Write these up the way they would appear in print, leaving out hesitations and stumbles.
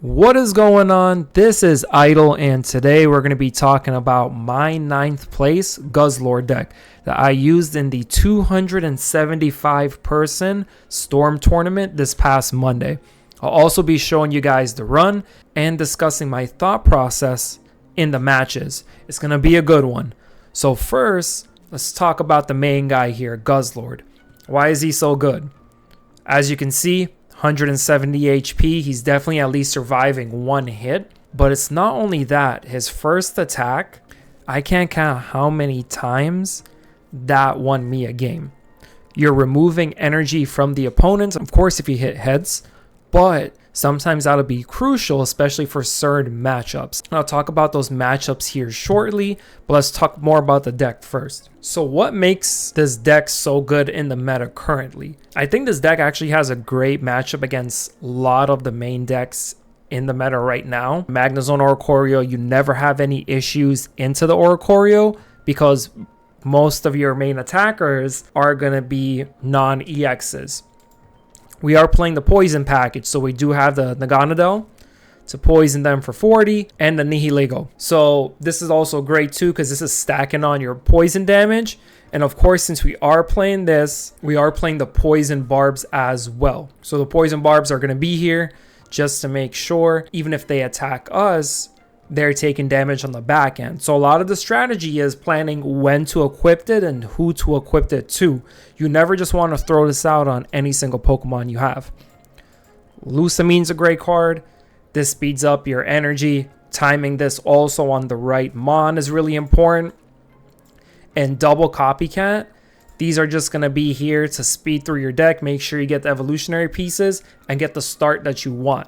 What is going on? This is Idle, and today we're going to be talking about my 9th place Guzzlord deck that I used in the 275 person Storm tournament this past Monday. I'll also be showing you guys the run and discussing my thought process in the matches. It's going to be a good one. So first, let's talk about the main guy here, Guzzlord. Why is he so good? As you can see, 170 HP. He's definitely at least surviving one hit. But it's not only that. His first attack, I can't count how many times that won me a game. You're removing energy from the opponent, of course, if you hit heads. But sometimes that'll be crucial, especially for certain matchups. And I'll talk about those matchups here shortly, but let's talk more about the deck first. So what makes this deck so good in the meta currently? I think this deck actually has a great matchup against a lot of the main decks in the meta right now. Magnezone Oricorio, you never have any issues into the Oricorio because most of your main attackers are going to be non-EXs. We are playing the poison package, so we do have the Naganadel to poison them for 40 and the Nihilego. So this is also great too because this is stacking on your poison damage. And of course, since we are playing this, we are playing the poison barbs as well. So the poison barbs are going to be here just to make sure, even if they attack us, they're taking damage on the back end. So a lot of the strategy is planning when to equip it and who to equip it to. You never just want to throw this out on any single Pokemon you have. Lucamine's a great card. This speeds up your energy. Timing this also on the right Mon is really important. And double Copycat. These are just going to be here to speed through your deck. Make sure you get the evolutionary pieces and get the start that you want.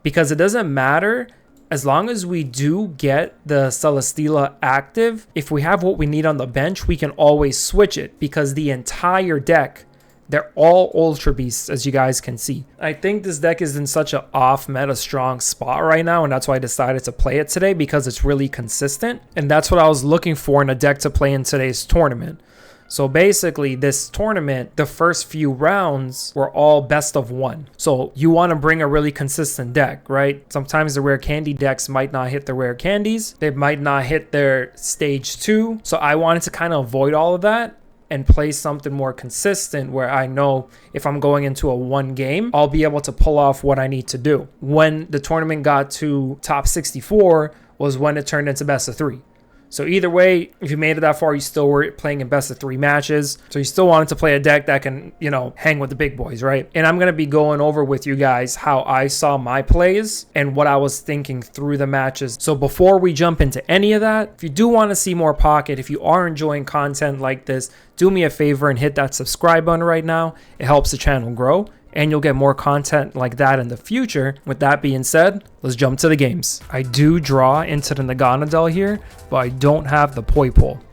Because it doesn't matter. As long as we do get the Celesteela active, if we have what we need on the bench, we can always switch it because the entire deck, they're all Ultra Beasts, as you guys can see. I think this deck is in such an off-meta strong spot right now, and that's why I decided to play it today because it's really consistent, and that's what I was looking for in a deck to play in today's tournament. So basically, this tournament, the first few rounds were all best of one. So you want to bring a really consistent deck, right? Sometimes the rare candy decks might not hit the rare candies. They might not hit their stage 2. So I wanted to kind of avoid all of that and play something more consistent where I know if I'm going into a one game, I'll be able to pull off what I need to do. When the tournament got to top 64 was when it turned into best of 3. So either way, if you made it that far, you still were playing in best of 3 matches. So you still wanted to play a deck that can, hang with the big boys, right? And I'm going to be going over with you guys how I saw my plays and what I was thinking through the matches. So before we jump into any of that, if you do want to see more Pocket, if you are enjoying content like this, do me a favor and hit that subscribe button right now. It helps the channel grow. And you'll get more content like that in the future. With that being said, let's jump to the games. I do draw into the Naganadel here, but I don't have the Poipole.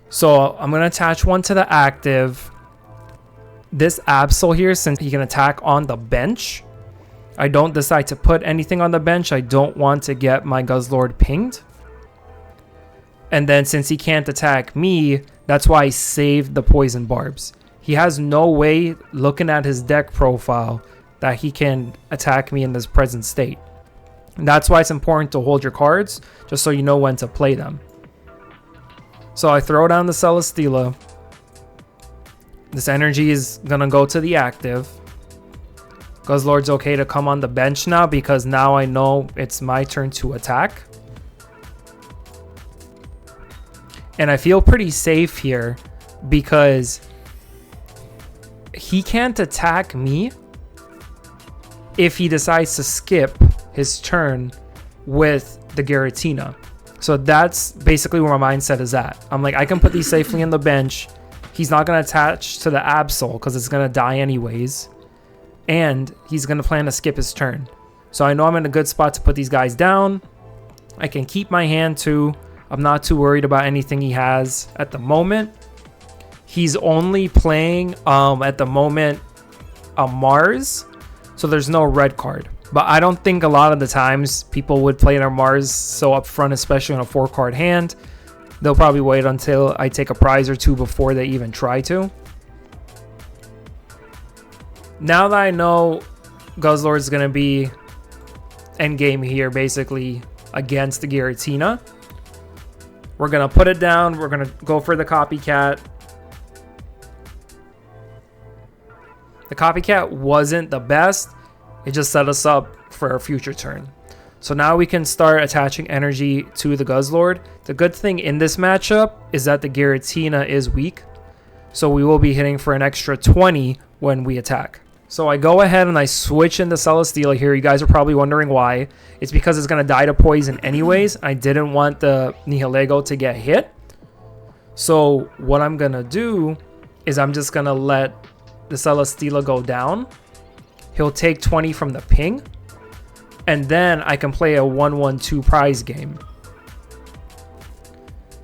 So I'm going to attach one to the active. This Absol here, since he can attack on the bench, I don't decide to put anything on the bench. I don't want to get my Guzzlord pinged. And then since he can't attack me, that's why I saved the poison barbs. He has no way, looking at his deck profile, that he can attack me in this present state. And that's why it's important to hold your cards, just so you know when to play them. So I throw down the Celesteela. This energy is going to go to the active. Guzzlord's okay to come on the bench now, because now I know it's my turn to attack. And I feel pretty safe here, because he can't attack me if he decides to skip his turn with the Giratina. So that's basically where my mindset is at. I'm like, I can put these safely in the bench. He's not going to attach to the Absol because it's going to die anyways. And he's going to plan to skip his turn. So I know I'm in a good spot to put these guys down. I can keep my hand too. I'm not too worried about anything he has at the moment. He's only playing, at the moment, a Mars. So there's no red card. But I don't think a lot of the times people would play their Mars so up front, especially on a 4-card hand. They'll probably wait until I take a prize or two before they even try to. Now that I know Guzzlord is going to be endgame here, basically, against the Giratina. We're going to put it down. We're going to go for the copycat. The copycat wasn't the best. It just set us up for a future turn. So now we can start attaching energy to the Guzzlord. The good thing in this matchup is that the Giratina is weak. So we will be hitting for an extra 20 when we attack. So I go ahead and I switch into Celesteela here. You guys are probably wondering why. It's because it's going to die to poison anyways. I didn't want the Nihilego to get hit. So what I'm going to do is I'm just going to let the Celesteela go down. He'll take 20 from the ping. And then I can play a 1-1-2 prize game.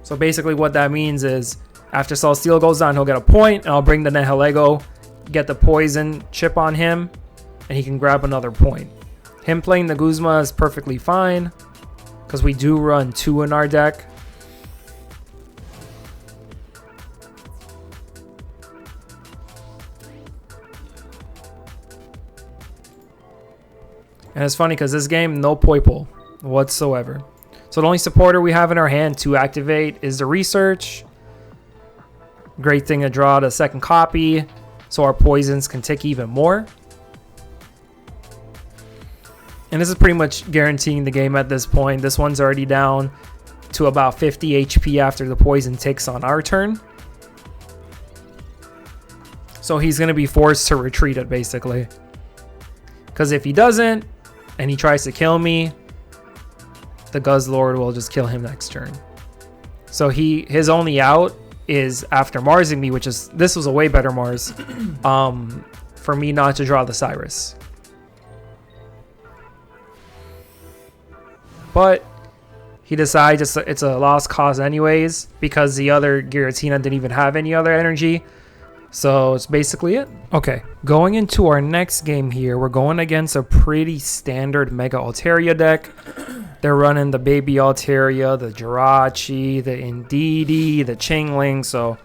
So basically what that means is after Celesteela goes down, he'll get a point. And I'll bring the Nihilego, get the poison chip on him, and he can grab another point. Him playing the Guzma is perfectly fine because we do run 2 in our deck. And it's funny because this game, no Poiple whatsoever. So the only supporter we have in our hand to activate is the Research. Great thing to draw the second copy, so our poisons can tick even more. And this is pretty much guaranteeing the game at this point. This one's already down to about 50 HP after the poison ticks on our turn. So he's going to be forced to retreat it, basically. Because if he doesn't, and he tries to kill me, the Guzzlord will just kill him next turn. So his only out is after Marsing me, which is, this was a way better Mars, for me not to draw the Cyrus. But he decides it's a lost cause anyways, because the other Giratina didn't even have any other energy. So it's basically it. Okay, going into our next game here, we're going against a pretty standard Mega Altaria deck. They're running the Baby Altaria, the Jirachi, the Indeedee, the Chingling, so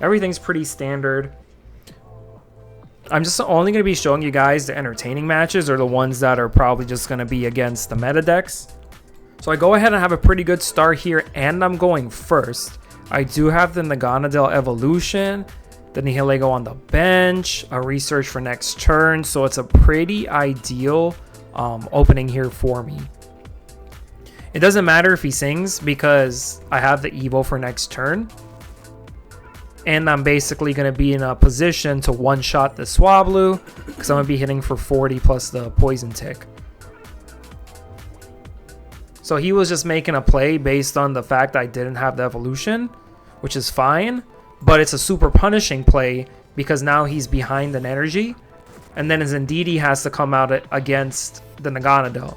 everything's pretty standard. I'm just only going to be showing you guys the entertaining matches, or the ones that are probably just going to be against the meta decks. So I go ahead and have a pretty good start here, and I'm going first. I do have the Naganadel Evolution, the Nihilego on the bench, a Research for next turn, so it's a pretty ideal opening here for me. It doesn't matter if he sings because I have the Evo for next turn. And I'm basically going to be in a position to one-shot the Swablu because I'm going to be hitting for 40 plus the poison tick. So he was just making a play based on the fact I didn't have the evolution, which is fine. But it's a super punishing play because now he's behind an energy. And then his Indeedee has to come out against the Naganadel.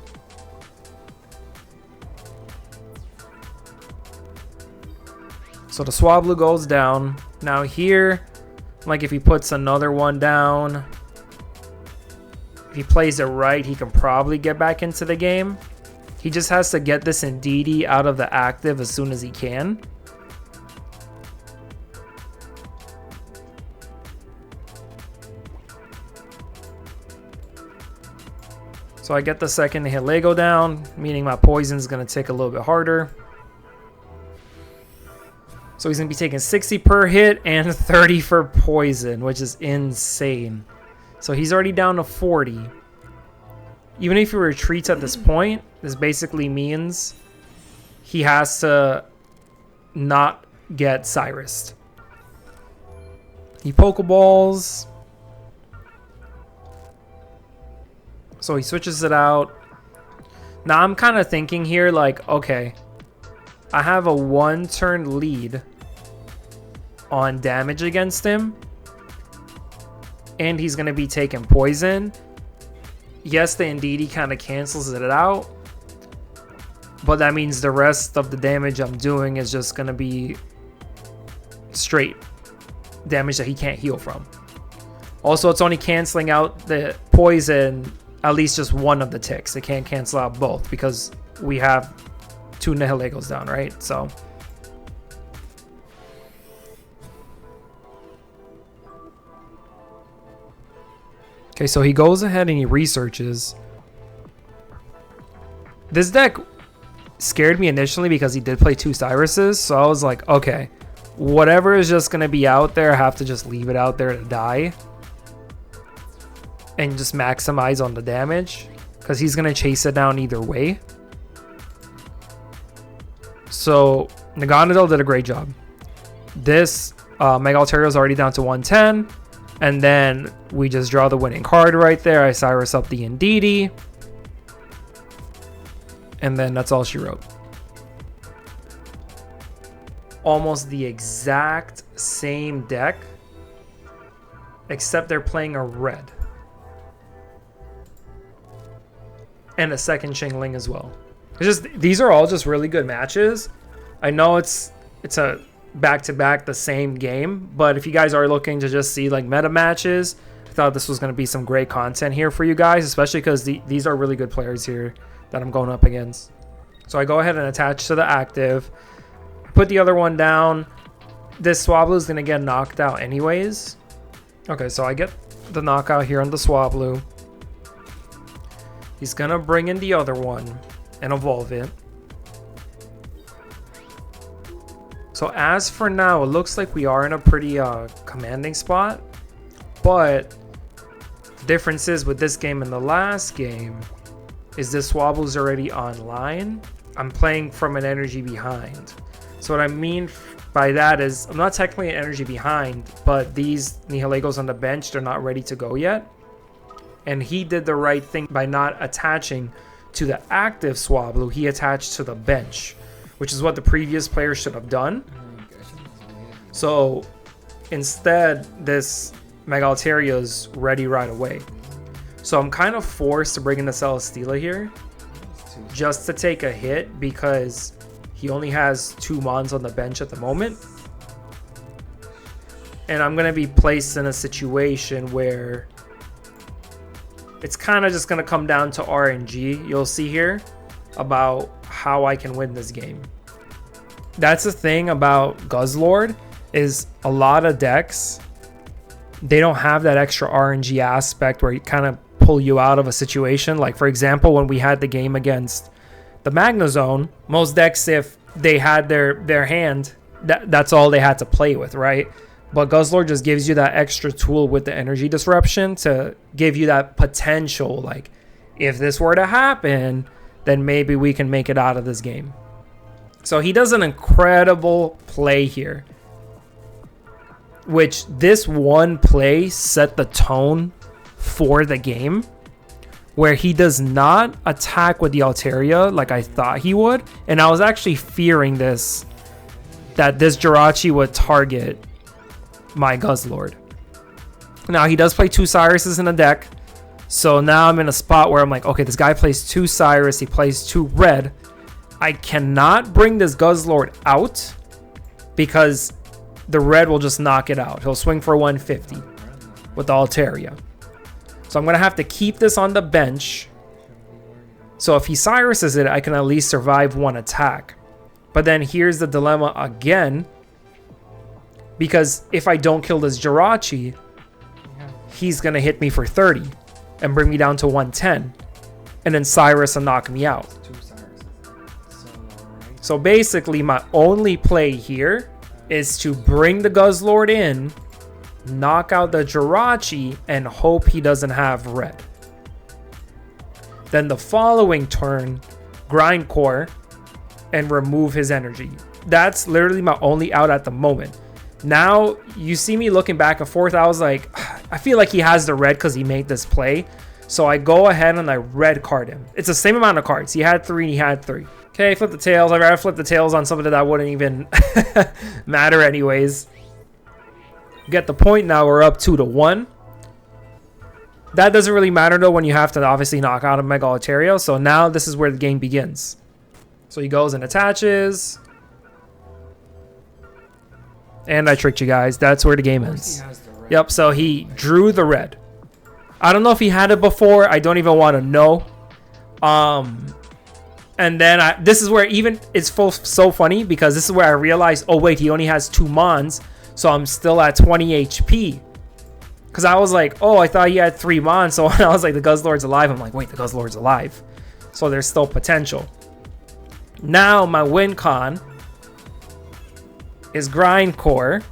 So the Swablu goes down. Now here, like if he puts another one down, if he plays it right, he can probably get back into the game. He just has to get this Indeedee out of the active as soon as he can. So I get the second Nihilego down, meaning my poison's going to tick a little bit harder. So he's going to be taking 60 per hit and 30 for poison, which is insane. So he's already down to 40. Even if he retreats at this point, this basically means he has to not get Cyrused. He Pokeballs. So he switches it out. Now I'm kind of thinking here like, okay, I have a 1-turn lead on damage against him. And he's going to be taking poison. Yes, the Indeedee kind of cancels it out. But that means the rest of the damage I'm doing is just going to be straight damage that he can't heal from. Also, it's only canceling out the poison at least just one of the ticks. It can't cancel out both because we have 2 Nihilegos down, right? So okay, so he goes ahead and he researches. This deck scared me initially because he did play 2 Cyruses. So I was like, okay, whatever is just going to be out there, I have to just leave it out there to die. And just maximize on the damage. Because he's going to chase it down either way. So Naganadel did a great job. This Mega Altaria is already down to 110. And then we just draw the winning card right there. I Cyrus up the Indeedee. And then that's all she wrote. Almost the exact same deck. Except they're playing a red. And a second Chingling as well. It's just, these are all just really good matches. I know it's a back-to-back the same game, but if you guys are looking to just see like meta matches, I thought this was going to be some great content here for you guys, especially because these are really good players here that I'm going up against. So I go ahead and attach to the active, put the other one down. This Swablu is going to get knocked out anyways. Okay, so I get the knockout here on the Swablu. He's going to bring in the other one and evolve it. So as for now, it looks like we are in a pretty commanding spot. But the difference is with this game and the last game is this Swablu's already online. I'm playing from an energy behind. So what I mean by that is I'm not technically an energy behind, but these Nihilegos on the bench, they're not ready to go yet. And he did the right thing by not attaching to the active Swablu. He attached to the bench, which is what the previous player should have done. So instead, this Mega Altaria is ready right away. So I'm kind of forced to bring in the Celesteela here just to take a hit because he only has 2 Mons on the bench at the moment. And I'm going to be placed in a situation where it's kind of just going to come down to RNG. You'll see here about how I can win this game. That's the thing about Guzzlord is a lot of decks, they don't have that extra RNG aspect where you kind of pull you out of a situation. Like, for example, when we had the game against the Magnezone, most decks, if they had their hand, that's all they had to play with, right? But Guzzlord just gives you that extra tool with the energy disruption to give you that potential. Like, if this were to happen, then maybe we can make it out of this game. So he does an incredible play here, which this one play set the tone for the game, where he does not attack with the Altaria like I thought he would. And I was actually fearing this, that this Jirachi would target my Guzzlord. Now he does play 2 Cyruses in the deck, so now I'm in a spot where I'm like, okay, this guy plays 2 Cyrus, he plays 2 red. I cannot bring this Guzzlord out because the red will just knock it out. He'll swing for 150 with the Altaria. So I'm going to have to keep this on the bench. So if he Cyruses it, I can at least survive 1 attack. But then here's the dilemma again. Because if I don't kill this Jirachi, he's going to hit me for 30 and bring me down to 110. And then Cyrus will knock me out. So basically, my only play here is to bring the Guzzlord in, knock out the Jirachi, and hope he doesn't have red. Then the following turn, Grindcore and remove his energy. That's literally my only out at the moment. Now, you see me looking back and forth. I was like, I feel like he has the red because he made this play. So I go ahead and I red card him. It's the same amount of cards. He had 3 and he had 3. Okay, flip the tails. I'd rather flip the tails on something that wouldn't even matter anyways. Get the point now. We're up 2-1. That doesn't really matter though when you have to obviously knock out a Mega Altaria. So now this is where the game begins. So he goes and attaches. And I tricked you guys. That's where the game ends. Yep, so he drew the red. I don't know if he had it before. I don't even want to know. And then this is where even it's so funny because this is where I realized, oh wait, he only has 2 Mons. So I'm still at 20 HP. Because I was like, oh, I thought he had 3 Mons. So when I was like, the Guzzlord's alive, I'm like, wait, the Guzzlord's alive. So there's still potential. Now my win con is Grindcore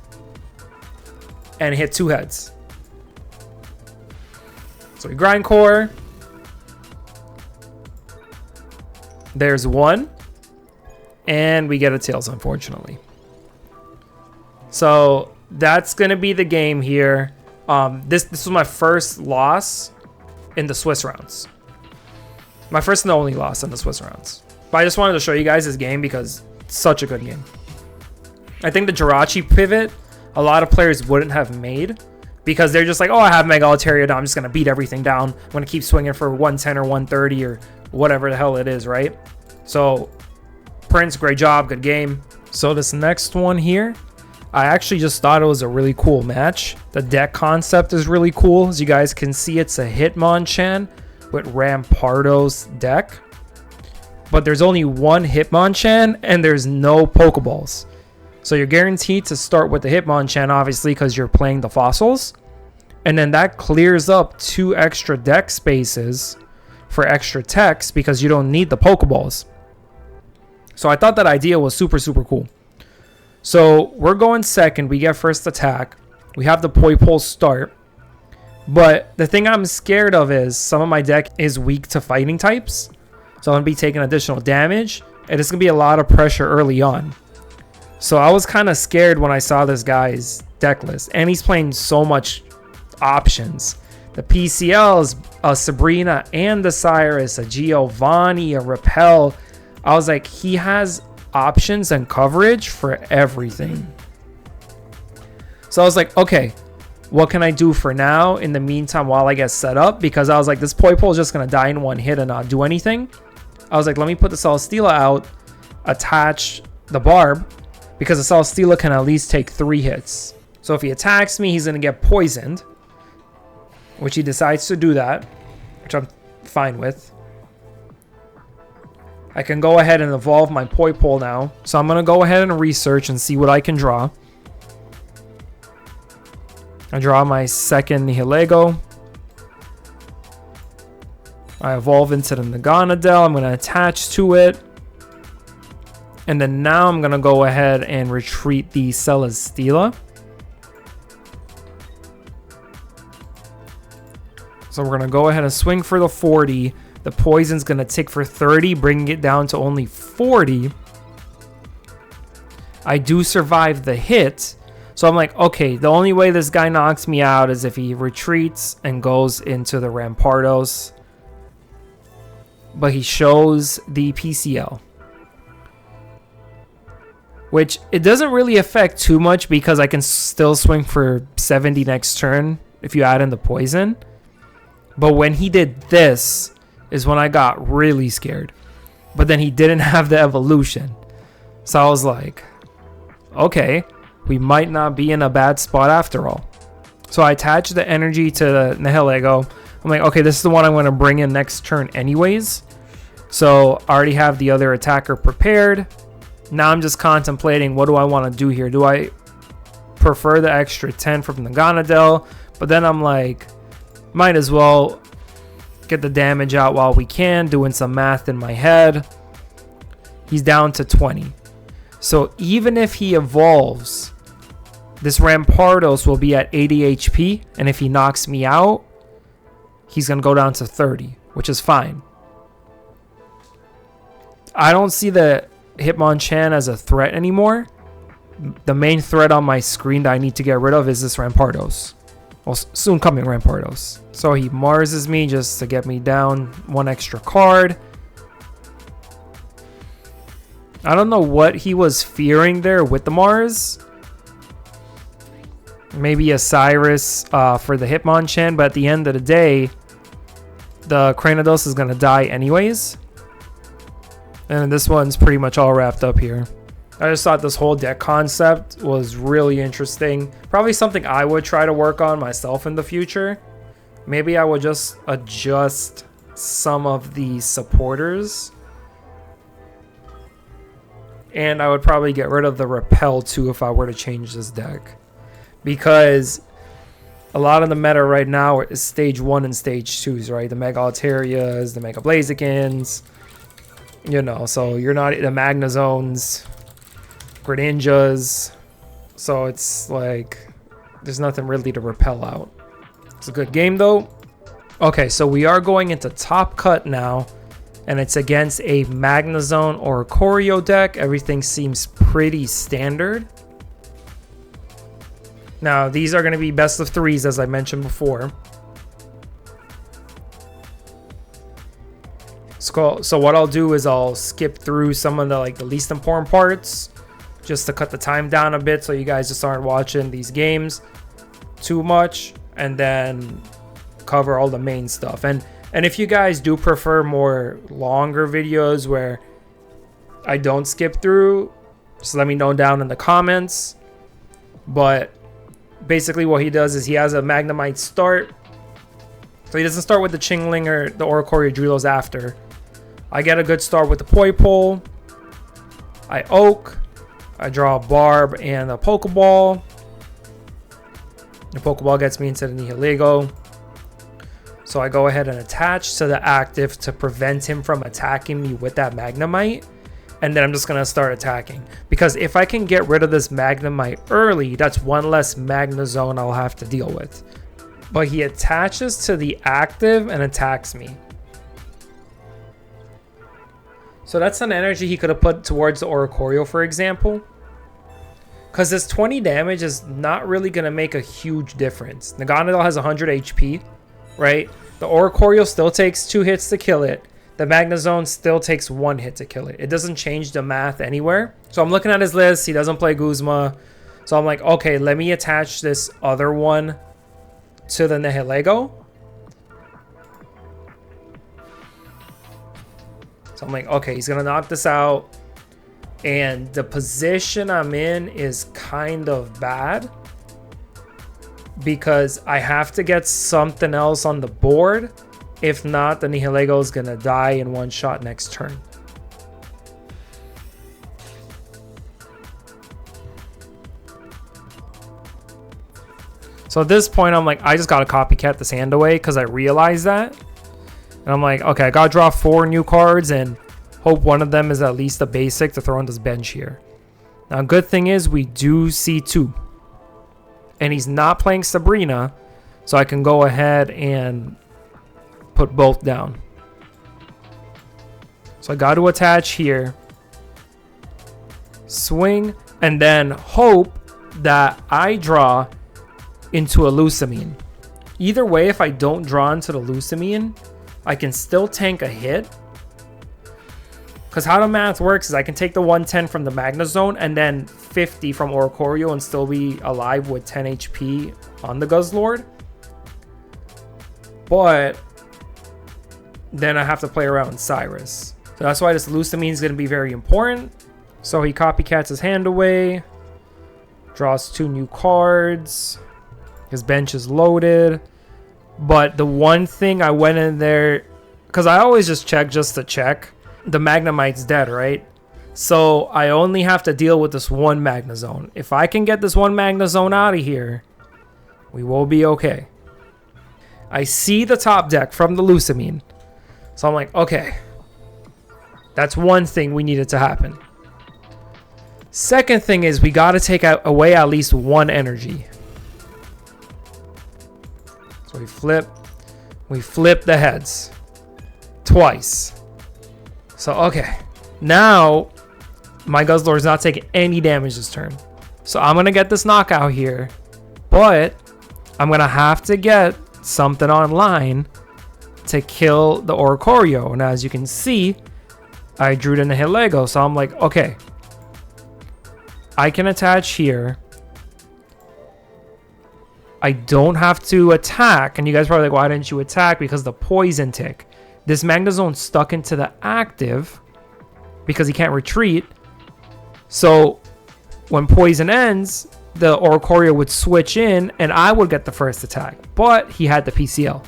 and hit 2 heads. So we Grindcore. There's 1. And we get a Tails, unfortunately. So that's going to be the game here. This was my first loss in the Swiss rounds. My first and only loss in the Swiss rounds. But I just wanted to show you guys this game because it's such a good game. I think the Jirachi pivot, a lot of players wouldn't have made because they're just like, oh, I have Mega Altaria down. I'm just going to beat everything down. I'm going to keep swinging for 110 or 130 or whatever the hell it is, right? So, Prince, great job. Good game. So, this next one here, I actually just thought it was a really cool match. The deck concept is really cool. As you guys can see, it's a Hitmonchan with Rampardos deck. But there's only one Hitmonchan and there's no Pokeballs. So you're guaranteed to start with the Hitmonchan, obviously, because you're playing the fossils. And then that clears up 2 extra deck spaces for extra techs because you don't need the Pokeballs. So I thought that idea was super, super cool. So we're going second. We get first attack. We have the Poipole start. But the thing I'm scared of is some of my deck is weak to fighting types. So I'm going to be taking additional damage. And it's going to be a lot of pressure early on. So I was kind of scared when I saw this guy's deck list. And he's playing so much options. The PCLs, a Sabrina and the Cyrus, a Giovanni, a Repel. I was like, he has options and coverage for everything. So I was like, okay, what can I do for now in the meantime while I get set up? Because I was like, this Poipole is just going to die in 1 hit and not do anything. I was like, let me put the Celesteela out, attach the Barb, because the Celesteela can at least take 3 hits. So if he attacks me, he's going to get poisoned, which he decides to do that, which I'm fine with. I can go ahead and evolve my Poipole now. So I'm going to go ahead and research and see what I can draw. I draw my second Nihilego. I evolve into the Naganadel. I'm going to attach to it. And then now I'm going to go ahead and retreat the Celesteela. So we're going to go ahead and swing for the 40. The poison's going to tick for 30, bringing it down to only 40. I do survive the hit. So I'm like, okay, the only way this guy knocks me out is if he retreats and goes into the Rampardos. But he shows the PCL. Which it doesn't really affect too much because I can still swing for 70 next turn if you add in the poison. But when he did this is when I got really scared. But then he didn't have the evolution. So I was like, okay, we might not be in a bad spot after all. So I attached the energy to the Nihilego. I'm like, okay, this is the one I'm going to bring in next turn anyways. So I already have the other attacker prepared. Now I'm just contemplating, what do I want to do here? Do I prefer the extra 10 from the Ganadel? But then I'm like, might as well get the damage out while we can, doing some math in my head. He's down to 20. So even if he evolves, this Rampardos will be at 80 HP. And if he knocks me out, he's going to go down to 30, which is fine. I don't see the Hitmonchan as a threat anymore. The main threat on my screen that I need to get rid of is this Rampardos. Well, soon coming Rampardos. So he Marses me just to get me down 1 extra card. I don't know what he was fearing there with the Mars. Maybe a Cyrus for the Hitmonchan, but at the end of the day, the Cranidos is going to die anyways. And this one's pretty much all wrapped up here. I just thought this whole deck concept was really interesting. Probably something I would try to work on myself in the future. Maybe I would just adjust some of the supporters. And I would probably get rid of the Repel too if I were to change this deck. Because a lot of the meta right now is stage 1 and stage 2s, right? The Mega Altarias, the Mega Blazikins. You know, so you're not the Magnazones, Greninjas. So it's like there's nothing really to repel out. It's a good game though. Okay, so we are going into Top Cut now, and it's against a Magnazone or a Choreo deck. Everything seems pretty standard. Now, these are going to be best of threes, as I mentioned before. So what I'll do is I'll skip through some of the least important parts, just to cut the time down a bit, so you guys just aren't watching these games too much, and then cover all the main stuff. And if you guys do prefer more longer videos where I don't skip through, just let me know down in the comments. But basically what he does is he has a Magnemite start. So he doesn't start with the Chingling or the Oricorio Drillos after. I get a good start with the Poipole. I Oak. I draw a Barb and a Pokeball. The Pokeball gets me into the Nihilego. So I go ahead and attach to the active to prevent him from attacking me with that Magnemite. And then I'm just going to start attacking. Because if I can get rid of this Magnemite early, that's one less Magnazone I'll have to deal with. But he attaches to the active and attacks me. So that's an energy he could have put towards the Oricorio, for example. Because this 20 damage is not really going to make a huge difference. Naganadel has 100 HP, right? The Oricorio still takes 2 hits to kill it. The Magnazone still takes 1 hit to kill it. It doesn't change the math anywhere. So I'm looking at his list. He doesn't play Guzma. So I'm like, okay, let me attach this other one to the Nihilego. So I'm like, okay, he's going to knock this out. And the position I'm in is kind of bad, because I have to get something else on the board. If not, the Nihilego is going to die in one shot next turn. So at this point, I'm like, I just got to copycat this hand away, because I realized that. And I'm like, okay, I got to draw 4 new cards and hope one of them is at least a basic to throw on this bench here. Now, good thing is we do see 2. And he's not playing Sabrina, so I can go ahead and put both down. So I got to attach here, swing, and then hope that I draw into a Lusamine. Either way, if I don't draw into the Lusamine, I can still tank a hit. Because how the math works is I can take the 110 from the Magnazone and then 50 from Oricorio and still be alive with 10 HP on the Guzzlord. But then I have to play around with Cyrus. So that's why this Lusamine is going to be very important. So he copycats his hand away. Draws 2 new cards. His bench is loaded. But the one thing I went in there, because I always just check just to check. The Magnemite's dead, right? So I only have to deal with this one Magnazone. If I can get this one Magnazone out of here, we will be okay. I see the top deck from the Lusamine. So I'm like, okay. That's one thing we needed to happen. Second thing is we got to take away at least 1 energy. So we flip the heads twice. So, okay. Now, my Guzzlord's not taking any damage this turn. So, I'm going to get this knockout here. But, I'm going to have to get something online to kill the Oricorio. And as you can see, I drew the Nihilego. So, I'm like, okay. I can attach here. I don't have to attack. And you guys are probably like, why didn't you attack? Because the poison tick. This Magnazone's stuck into the active because he can't retreat. So when poison ends, the Oricorio would switch in and I would get the first attack. But he had the PCL.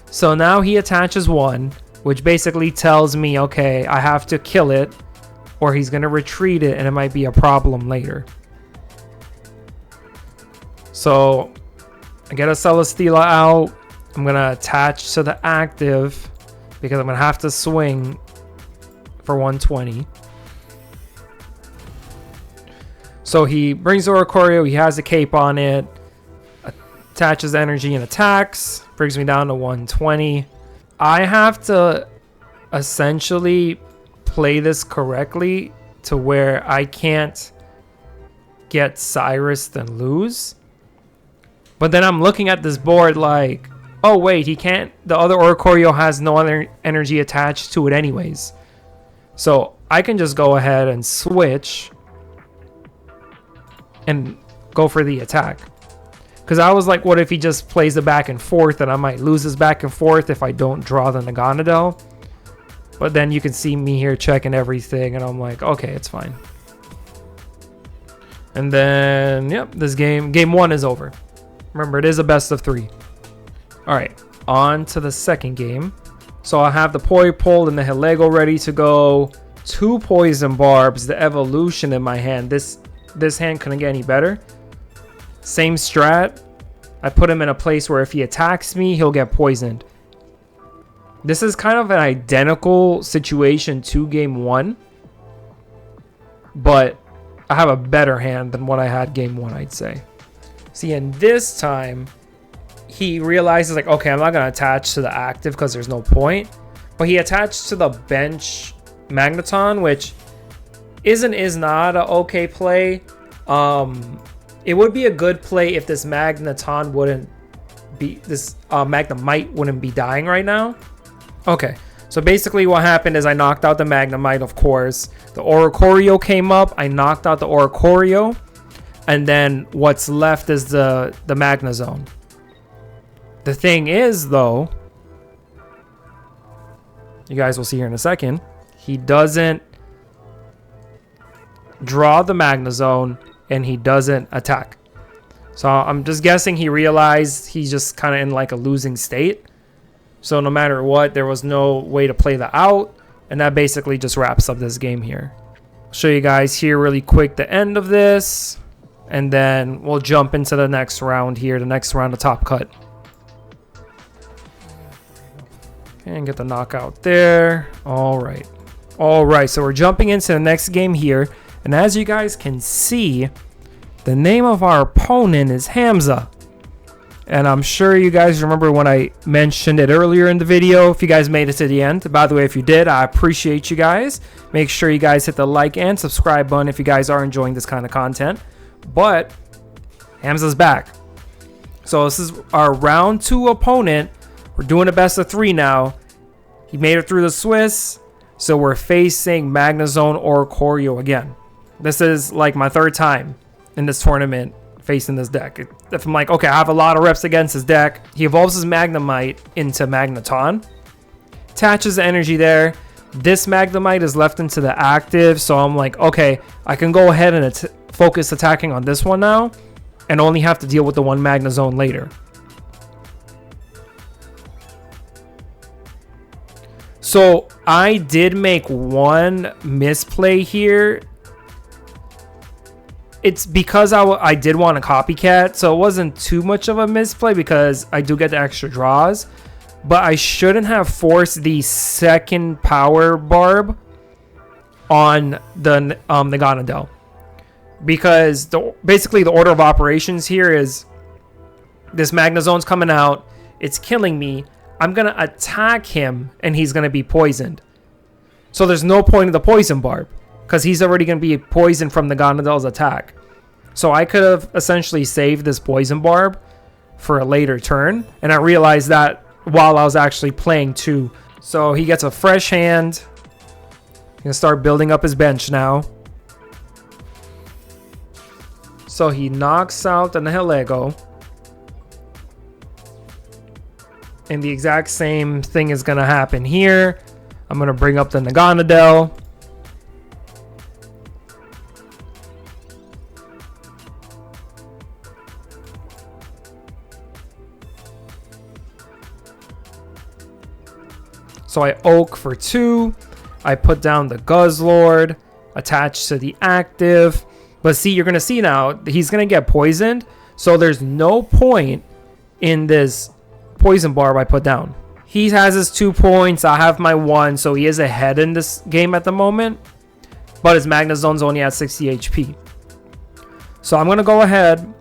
So now he attaches 1, which basically tells me, okay, I have to kill it or he's going to retreat it and it might be a problem later. So I get a Celesteela out. I'm going to attach to the active because I'm going to have to swing for 120. So he brings the Oricorio. He has a cape on it. Attaches energy and attacks. Brings me down to 120. I have to essentially play this correctly to where I can't get Cyrus then lose. But then I'm looking at this board like, oh wait, he can't. The other Oricorio has no other energy attached to it anyways. So I can just go ahead and switch and go for the attack. Because I was like, what if he just plays the back and forth, and I might lose his back and forth if I don't draw the Naganadel. But then you can see me here checking everything, and I'm like, okay, it's fine. And then, yep, this game 1 is over. Remember, it is a best of 3. All right, on to the second game. So I have the Porypole and the Helego ready to go. 2 Poison Barbs, the Evolution in my hand. This hand couldn't get any better. Same strat. I put him in a place where if he attacks me, he'll get poisoned. This is kind of an identical situation to game 1. But I have a better hand than what I had game 1, I'd say. See, and this time, he realizes, like, okay, I'm not going to attach to the active because there's no point. But he attached to the bench Magneton, which is not an okay play. It would be a good play if this Magneton wouldn't be, this Magnemite wouldn't be dying right now. Okay, so basically what happened is I knocked out the Magnemite, of course. The Oricorio came up. I knocked out the Oricorio. And then what's left is the Magnezone. The thing is, though, you guys will see here in a second, he doesn't draw the Magnezone and he doesn't attack. So I'm just guessing he realized he's just kind of in like a losing state. So no matter what, there was no way to play the out. And that basically just wraps up this game here. I'll show you guys here really quick the end of this. And then we'll jump into the next round here. The next round of Top Cut. Okay, and get the knockout there. All right. All right, so we're jumping into the next game here. And as you guys can see, the name of our opponent is Hamza. And I'm sure you guys remember when I mentioned it earlier in the video, if you guys made it to the end. By the way, if you did, I appreciate you guys. Make sure you guys hit the like and subscribe button if you guys are enjoying this kind of content. But Hamza's back. So this is our round 2 opponent. We're doing a best of 3 now. He made it through the Swiss. So we're facing Magnezone Oricorio again. This is like my 3rd time in this tournament facing this deck. If I'm like, okay, I have a lot of reps against his deck. He evolves his Magnemite into Magneton. Attaches the energy there. This Magnemite is left into the active. So I'm like, okay, I can go ahead and focus attacking on this one now. And only have to deal with the one Magnezone later. So I did make one misplay here. It's because I did want a copycat, so it wasn't too much of a misplay because I do get the extra draws. But I shouldn't have forced the second power barb on the Naganadel. Because basically the order of operations here is this Magnezone's coming out, it's killing me. I'm going to attack him and he's going to be poisoned. So there's no point in the poison barb because he's already going to be poisoned from the Naganadell's attack. So I could have essentially saved this poison barb for a later turn. And I realized that while I was actually playing too. So he gets a fresh hand. He's going to start building up his bench now. So he knocks out the Helego. And the exact same thing is going to happen here. I'm going to bring up the Naganadel. So I Oak for 2. I put down the Guzzlord attached to the active. But see, you're going to see now, he's going to get poisoned. So there's no point in this poison barb I put down. He has his 2 points. I have my 1. So he is ahead in this game at the moment. But his Magnazone's only at 60 HP. So I'm going to go ahead.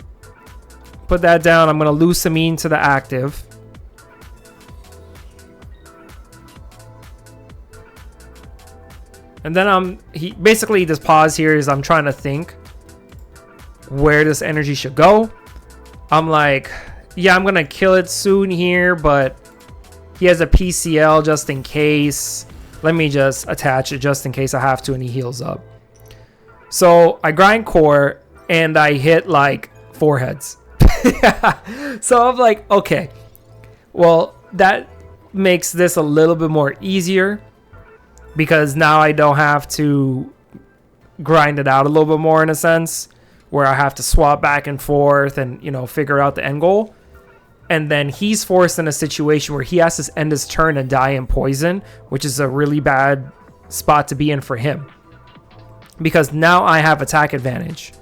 Put that down. I'm going to Lucamine to the active. And then he basically this pause here is I'm trying to think where this energy should go. I'm like, yeah, I'm going to kill it soon here, but he has a PCL just in case. Let me just attach it just in case I have to, and he heals up. So I grind core and I hit like 4 heads. So I'm like, okay, well, that makes this a little bit more easier because now I don't have to grind it out a little bit more in a sense where I have to swap back and forth and, you know, figure out the end goal. And then he's forced in a situation where he has to end his turn and die in poison, which is a really bad spot to be in for him because now I have attack advantage.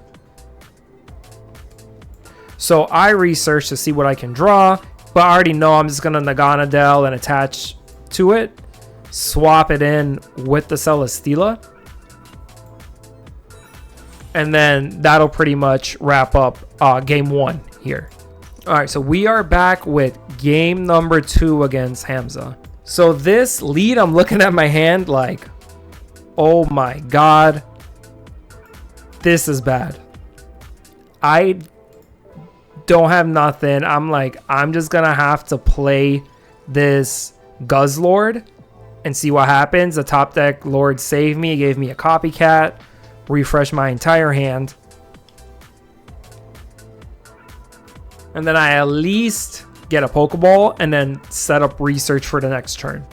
So I research to see what I can draw, but I already know I'm just going to Naganadel and attach to it, swap it in with the Celesteela, and then that'll pretty much wrap up game 1 here. All right, so we are back with game number 2 against Hamza. So this lead, I'm looking at my hand like, oh my God, this is bad. I don't have nothing. I'm like, I'm just gonna have to play this Guzzlord and see what happens. The top deck Lord saved me. He gave me a copycat, refresh my entire hand, and then I at least get a Pokeball and then set up research for the next turn.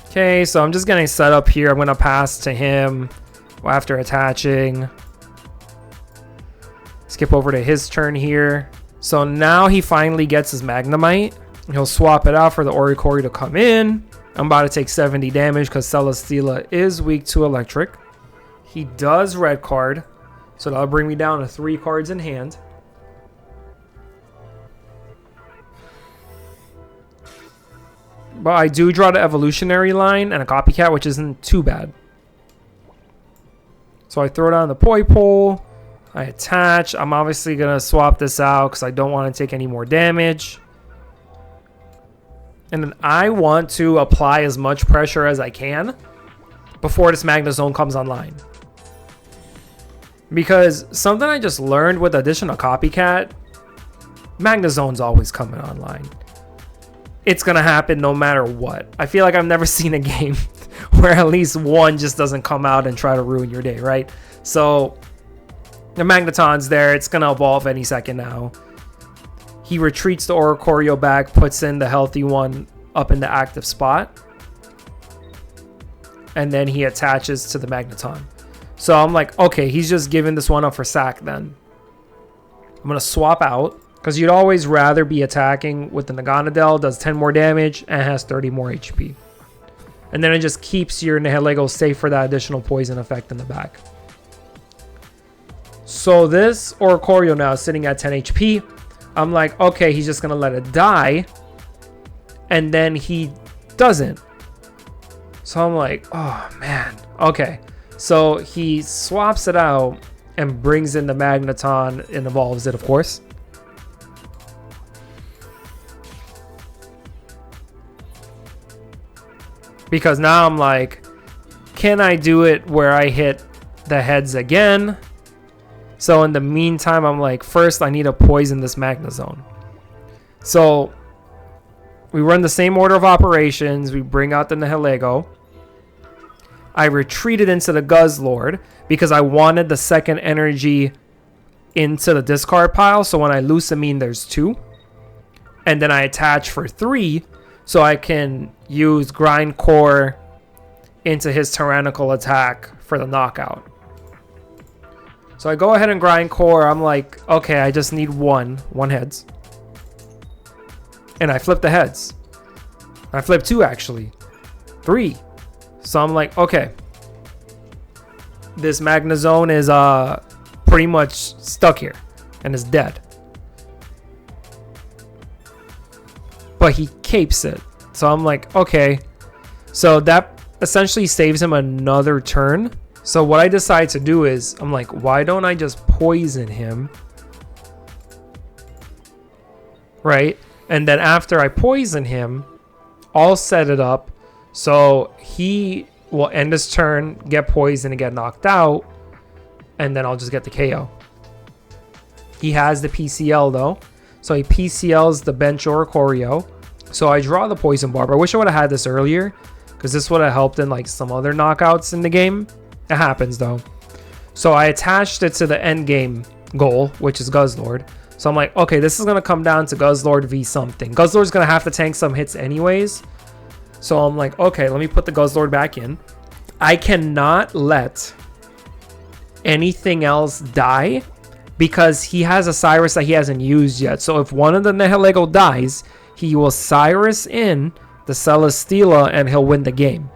Okay, so I'm just getting set up here. I'm gonna pass to him after attaching. Skip over to his turn here. So now he finally gets his Magnemite. He'll swap it out for the Oricorio to come in. I'm about to take 70 damage because Celesteela is weak to electric. He does red card, so that'll bring me down to 3 cards in hand. But I do draw the evolutionary line and a copycat, which isn't too bad. So I throw down the Poipole. I attach. I'm obviously going to swap this out because I don't want to take any more damage. And then I want to apply as much pressure as I can before this Magnezone comes online. Because something I just learned with the addition of Copycat, Magnezone's always coming online. It's going to happen no matter what. I feel like I've never seen a game where at least one just doesn't come out and try to ruin your day, right? So the Magneton's there. It's going to evolve any second now. He retreats the Oricorio back, puts in the healthy one up in the active spot. And then he attaches to the Magneton. So I'm like, okay, he's just giving this one up for sack then. I'm going to swap out. Because you'd always rather be attacking with the Naganadel, does 10 more damage, and has 30 more HP. And then it just keeps your Nihilego safe for that additional poison effect in the back. So this Oricorio now is sitting at 10 HP. I'm like, okay, he's just going to let it die. And then he doesn't. So I'm like, oh, man. Okay. So he swaps it out and brings in the Magneton and evolves it, of course. Because now I'm like, can I do it where I hit the heads again? So in the meantime, I'm like, first I need to poison this Magnezone. So we run the same order of operations. We bring out the Nihilego. I retreated into the Guzzlord because I wanted the second energy into the discard pile. So when I Lucamine, there's 2. And then I attach for 3. So I can use Grind Core into his Tyrannical attack for the knockout. So I go ahead and Grind Core. I'm like, okay, I just need one heads. And I flip the heads. I flip 2 actually. 3. So I'm like, okay. This Magnezone is pretty much stuck here. and is dead. But he capes it. So I'm like, okay. So that essentially saves him another turn. So what I decide to do is, I'm like, why don't I just poison him? Right? And then after I poison him, I'll set it up so he will end his turn, get poisoned, and get knocked out. And then I'll just get the KO. He has the PCL though. So he PCLs the bench Oricorio. So I draw the Poison Barb. I wish I would have had this earlier, because this would have helped in like some other knockouts in the game. It happens though. So I attached it to the end game goal, which is Guzzlord. So I'm like, okay, this is going to come down to Guzzlord v something. Guzzlord's going to have to tank some hits anyways. So I'm like, okay, let me put the Guzzlord back in. I cannot let anything else die because he has a Cyrus that he hasn't used yet. So if one of the Nihilego dies, he will Cyrus in the Celesteela and he'll win the game.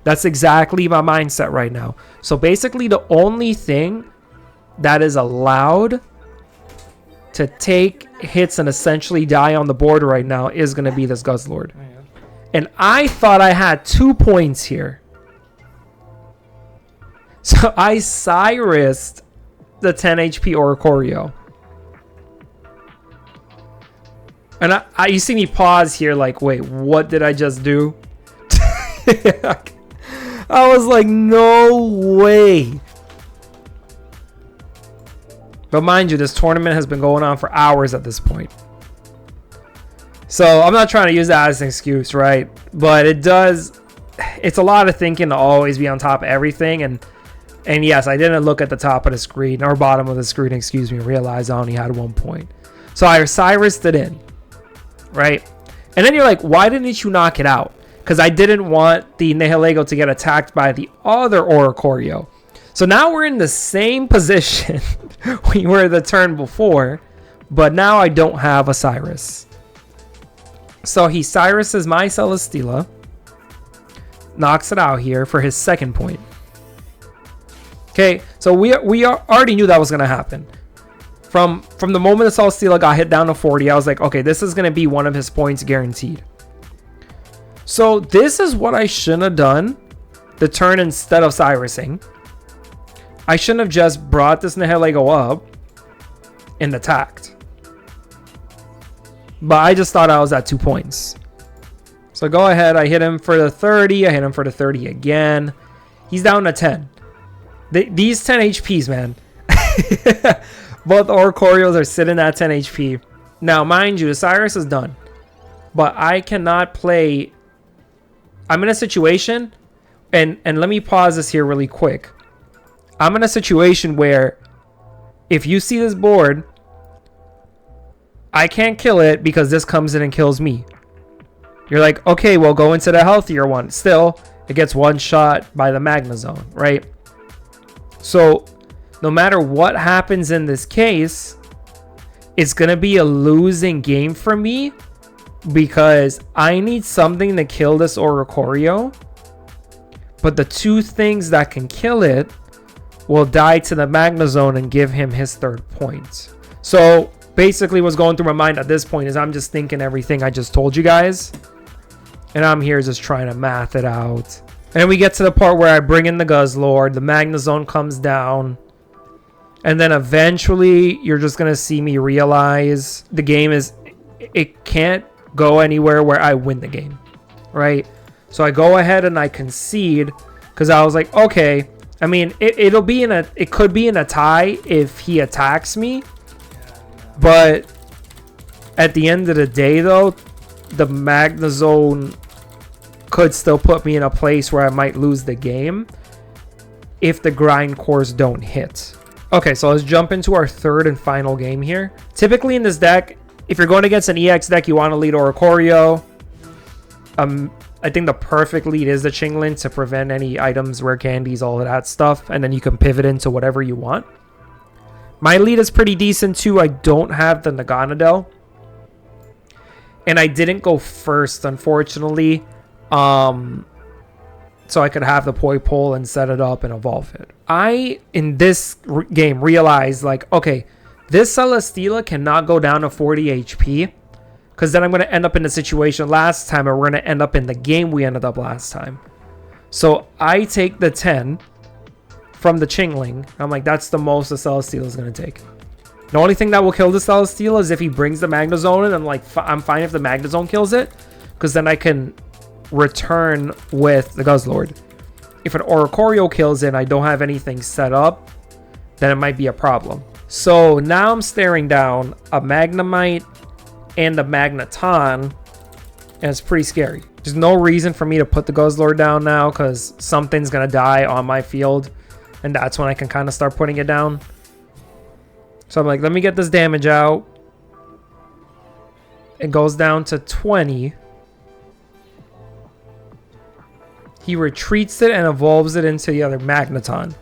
That's exactly my mindset right now. So basically the only thing that is allowed to take hits and essentially die on the board right now is going to be this Guzzlord. And I thought I had 2 points here. So I Cyrused the 10 HP Oricorio. And you see me pause here like, wait, what did I just do? I was like, no way. But mind you, this tournament has been going on for hours at this point. So I'm not trying to use that as an excuse, right? But it's a lot of thinking to always be on top of everything. And yes, I didn't look at the top of the screen or bottom of the screen, excuse me, and realize I only had 1 point. So I Cyrused it in, right? And then you're like, why didn't you knock it out? Because I didn't want the Nihilego to get attacked by the other Oricorio. So now we're in the same position we were the turn before, but now I don't have a Cyrus. So he Cyruses my Celesteela, knocks it out here for his 2nd point. Okay, so we already knew that was going to happen. From the moment the Celesteela got hit down to 40, I was like, okay, this is going to be one of his points guaranteed. So this is what I shouldn't have done the turn instead of Cyrusing. I shouldn't have just brought this Nihilego up and attacked. But I just thought I was at 2 points. So go ahead. I hit him for the 30. I hit him for the 30 again. He's down to 10. These 10 HPs, man. Both Oricorios are sitting at 10 HP. Now, mind you, Cyrus is done. But I cannot play. I'm in a situation. And let me pause this here really quick. I'm in a situation where if you see this board, I can't kill it because this comes in and kills me. You're like, okay, well, go into the healthier one. Still, it gets one shot by the Magnezone, right? So no matter what happens in this case, it's going to be a losing game for me because I need something to kill this Oricorio. But the 2 things that can kill it will die to the Magnezone and give him his 3rd point. So basically what's going through my mind at this point is I'm just thinking everything I just told you guys. And I'm here just trying to math it out. And we get to the part where I bring in the Guzzlord. The Magnezone comes down. And then eventually you're just going to see me realize the game is... It can't go anywhere where I win the game. Right? So I go ahead and I concede. Because I was like, okay... I mean, it could be in a tie if he attacks me. But at the end of the day, though, the Magnezone could still put me in a place where I might lose the game if the grind cores don't hit. Okay, so let's jump into our 3rd and final game here. Typically in this deck, if you're going against an EX deck, you want to lead Oricorio. I think the perfect lead is the Chinglin to prevent any items, rare candies, all of that stuff. And then you can pivot into whatever you want. My lead is pretty decent too. I don't have the Naganadel. And I didn't go first, unfortunately. So I could have the Poipole and set it up and evolve it. I, in this game, realized like, okay, This Celesteela cannot go down to 40 HP. Because then I'm going to end up in the situation last time. Or we're going to end up in the game we ended up last time. So I take the 10 from the Chingling. I'm like, that's the most the Celesteela is going to take. The only thing that will kill the Celesteela is if he brings the Magnezone in. I'm like, I'm fine if the Magnezone kills it. Because then I can return with the Guzzlord. If an Oricorio kills it and I don't have anything set up, then it might be a problem. So now I'm staring down a Magnemite and a Magneton, and it's pretty scary. There's no reason for me to put the Guzzlord down now because something's going to die on my field, and that's when I can kind of start putting it down. So I'm like, let me get this damage out. It goes down to 20. He retreats it and evolves it into the other Magneton.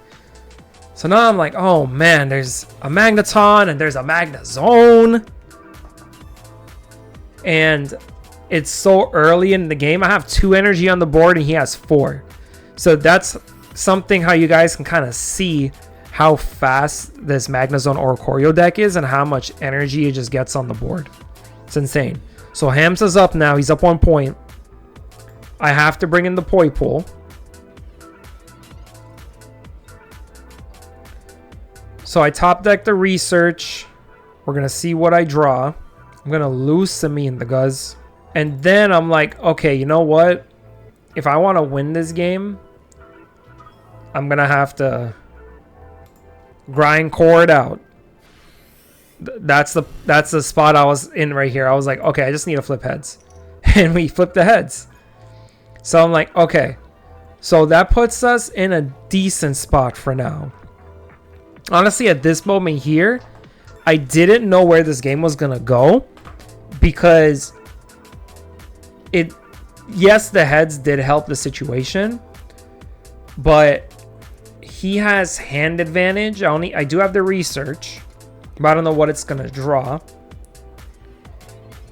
So now I'm like, oh man, there's a Magneton and there's a Magnezone. And it's so early in the game. I have 2 energy on the board and he has 4. So that's something how you guys can kind of see how fast this Magnezone Oricorio deck is and how much energy it just gets on the board. It's insane. So Hamza's up now. He's up 1 point. I have to bring in the Poi Pool. So I top deck the Research. We're going to see what I draw. I'm going to lose Samine the Guzz. And then I'm like, okay, you know what? If I want to win this game, I'm going to have to grind core it out. That's the spot I was in right here. I was like, okay, I just need to flip heads. And we flipped the heads. So I'm like, okay. So that puts us in a decent spot for now. Honestly, at this moment here, I didn't know where this game was going to go. Because yes, the heads did help the situation. But he has hand advantage. I do have the Research. But I don't know what it's going to draw.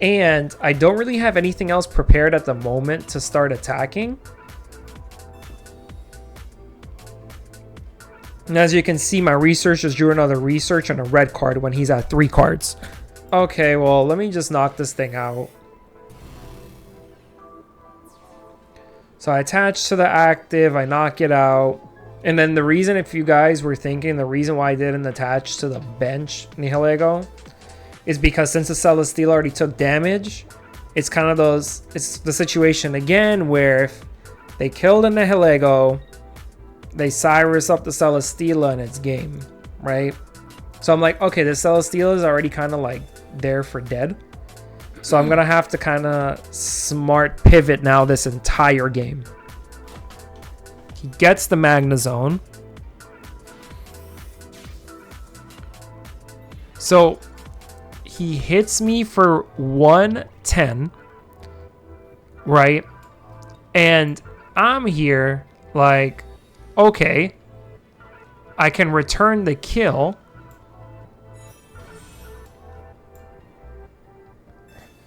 And I don't really have anything else prepared at the moment to start attacking. And as you can see, my Research just drew another Research and a red card when he's at 3 cards. Okay, well, let me just knock this thing out. So I attach to the active, I knock it out. And then the reason, if you guys were thinking, the reason why I didn't attach to the bench Nihilego is because since the Celesteela already took damage, it's kind of it's the situation again where if they kill the Nihilego, they Cyrus up the Celesteela and it's game, right? So I'm like, okay, the Celesteela is already kind of like there for dead. So I'm going to have to kind of smart pivot now this entire game. He gets the Magnezone. So he hits me for 110, right? And I'm here like, okay, I can return the kill.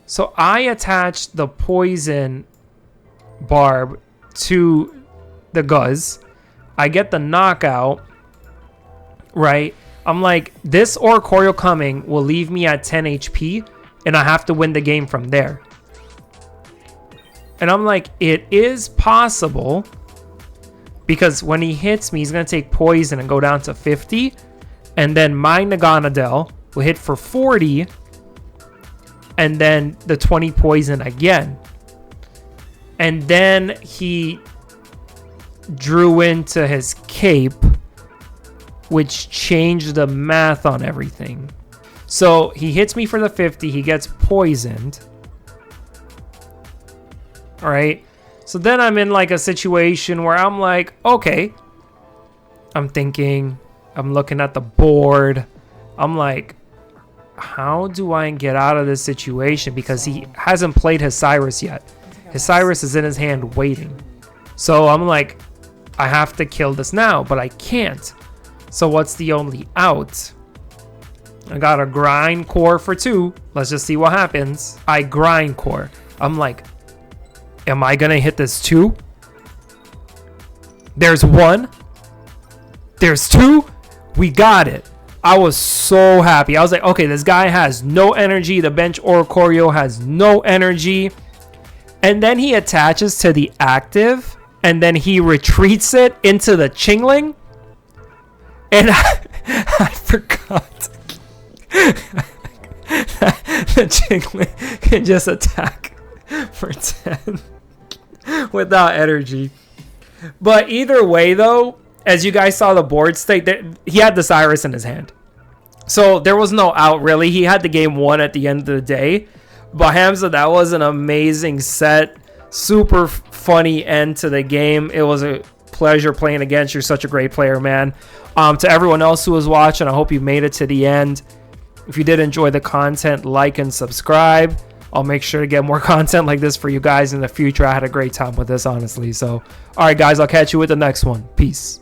So I attached the Poison Barb to the Guzz. I get the knockout, right? I'm like, this Oricorio coming will leave me at 10 HP, and I have to win the game from there. And I'm like, it is possible, because when he hits me, he's going to take Poison and go down to 50, and then my Naganadel will hit for 40, and then the 20 Poison again. And then he drew into his Cape, which changed the math on everything. So he hits me for the 50. He gets poisoned. All right. So then I'm in like a situation where I'm like, okay. I'm thinking, I'm looking at the board. I'm like, how do I get out of this situation? Because he hasn't played his Cyrus yet. His Cyrus is in his hand waiting. So I'm like, I have to kill this now, but I can't. So what's the only out? I got a grind core for 2. Let's just see what happens. I grind core. I'm like, am I going to hit this 2? There's 1. There's 2. We got it. I was so happy. I was like, okay, this guy has no energy. The bench Oricorio has no energy. And then he attaches to the active, and then he retreats it into the Chingling. And I forgot the Chingling can just attack for 10 without energy. But either way, though, as you guys saw the board state, he had the Cyrus in his hand. So there was no out, really. He had the game won at the end of the day. But Hamza, that was an amazing set. Super funny end to the game. It was a pleasure playing against you. You're such a great player, man. To everyone else who was watching, I hope you made it to the end. If you did enjoy the content, like and subscribe. I'll make sure to get more content like this for you guys in the future. I had a great time with this, honestly. So, all right, guys, I'll catch you with the next one. Peace.